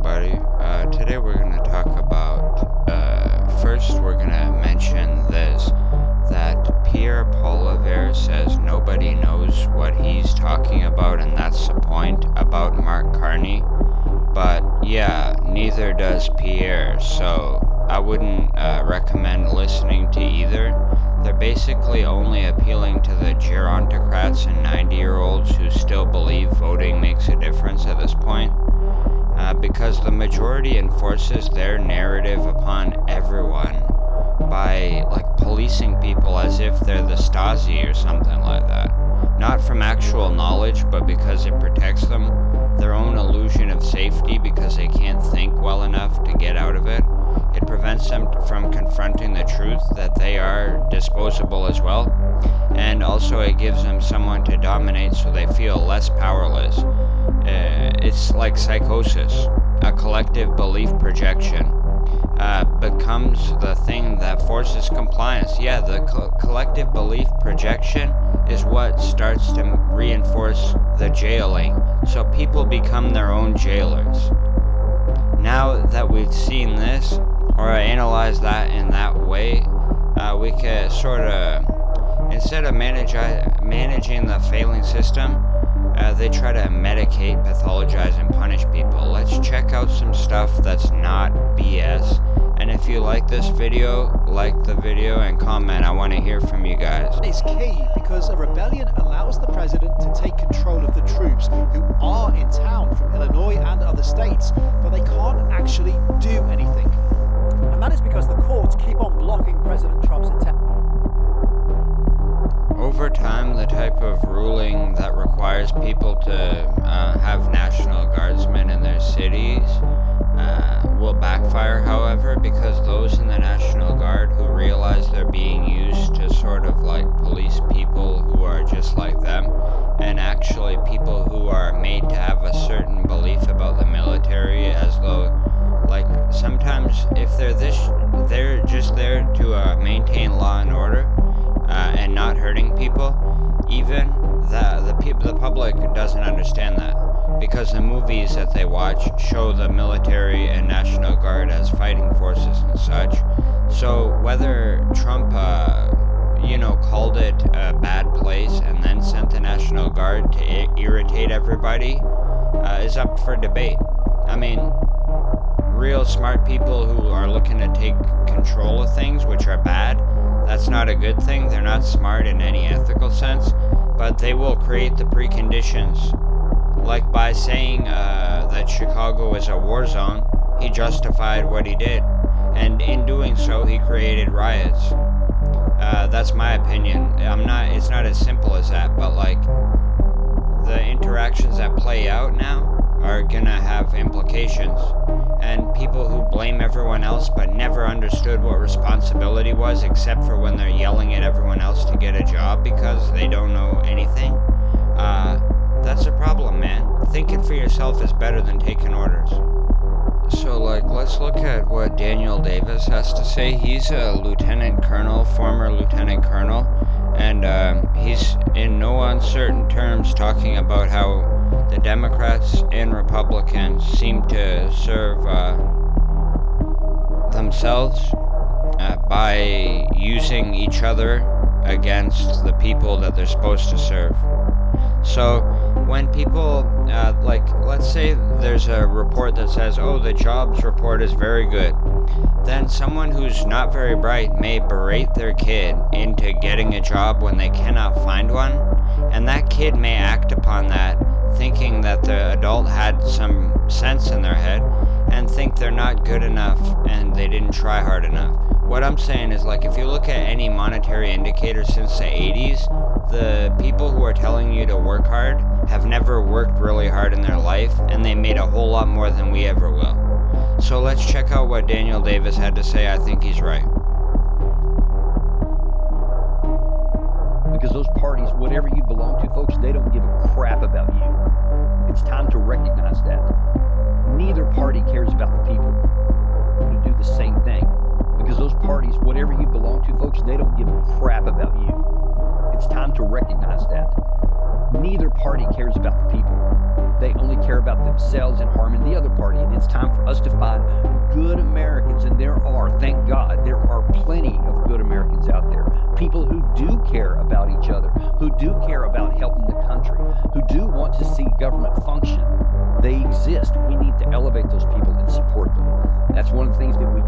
everybody. Today we're going to talk about, first we're going to mention this, that Pierre Polivier says nobody knows what he's talking about, and that's the point about Mark Carney. But yeah, neither does Pierre, so I wouldn't recommend listening to either. They're basically only appealing to the gerontocrats and 90-year-olds who still believe voting makes a difference at this point. Because the majority enforces their narrative upon everyone by policing people as if they're the Stasi or something like that. Not from actual knowledge, but because it protects them, their own illusion of safety because they can't think well enough to get out of it. It prevents them from confronting the truth that they are disposable as well, and also it gives them someone to dominate so they feel less powerless. It's like psychosis. A collective belief projection becomes the thing that forces compliance. Yeah, the collective belief projection is what starts to reinforce the jailing. So people become their own jailers. Now that we've seen this, or analyzed that in that way, we can sort of, instead of managing the failing system, they try to medicate, pathologize, and punish people. Let's check out some stuff that's not BS. And if you like this video, like the video and comment. I want to hear from you guys. It's key because a rebellion allows the president to take control of the troops who are in town from Illinois and other states, but they can't actually do anything. And that is because the courts keep on blocking President Trump's attempt. Over time, the type of ruling that requires people to have National Guardsmen in their cities will backfire, however, because those in the National Guard who realize they're being used to sort of police people who are just like them, and actually people who are made to have a certain belief about the military, as though sometimes if they're just there to maintain law and order, and not hurting people, even the public doesn't understand that, because the movies that they watch show the military and National Guard as fighting forces and such. So whether Trump called it a bad place and then sent the National Guard to irritate everybody is up for debate. I mean, real smart people who are looking to take control of things which are bad, that's not a good thing. They're not smart in any ethical sense, but they will create the preconditions. Like by saying that Chicago is a war zone, he justified what he did. And in doing so, he created riots. That's my opinion. It's not as simple as that, but the interactions that play out now are gonna have implications. And people who blame everyone else but never understood what responsibility was, except for when they're yelling at everyone else to get a job because they don't know anything, that's a problem, man. Thinking for yourself is better than taking orders. So let's look at what Daniel Davis has to say. He's a former lieutenant colonel, and he's in no uncertain terms talking about how the Democrats and Republicans seem to serve themselves by using each other against the people that they're supposed to serve. So when people, let's say there's a report that says, oh, the jobs report is very good, then someone who's not very bright may berate their kid into getting a job when they cannot find one, and that kid may act upon that thinking that the adult had some sense in their head and think they're not good enough and they didn't try hard enough. What I'm saying is, if you look at any monetary indicator since the 80s, the people who are telling you to work hard have never worked really hard in their life, and they made a whole lot more than we ever will. So let's check out what Daniel Davis had to say. I think he's right. Because those parties, whatever you belong to, folks, they don't give a crap about you. It's time to recognize that. Neither party cares about the people who do the same thing. Because those parties, whatever you belong to, folks, they don't give a crap about you. It's time to recognize that. Neither party cares about the people. They only care about themselves and harming the other party. And it's time for us to find good Americans. And there are, thank God, there are plenty of good Americans out there. People who do care about each other, who do care about helping the country, who do want to see government function. They exist. We need to elevate those people and support them. That's one of the things that we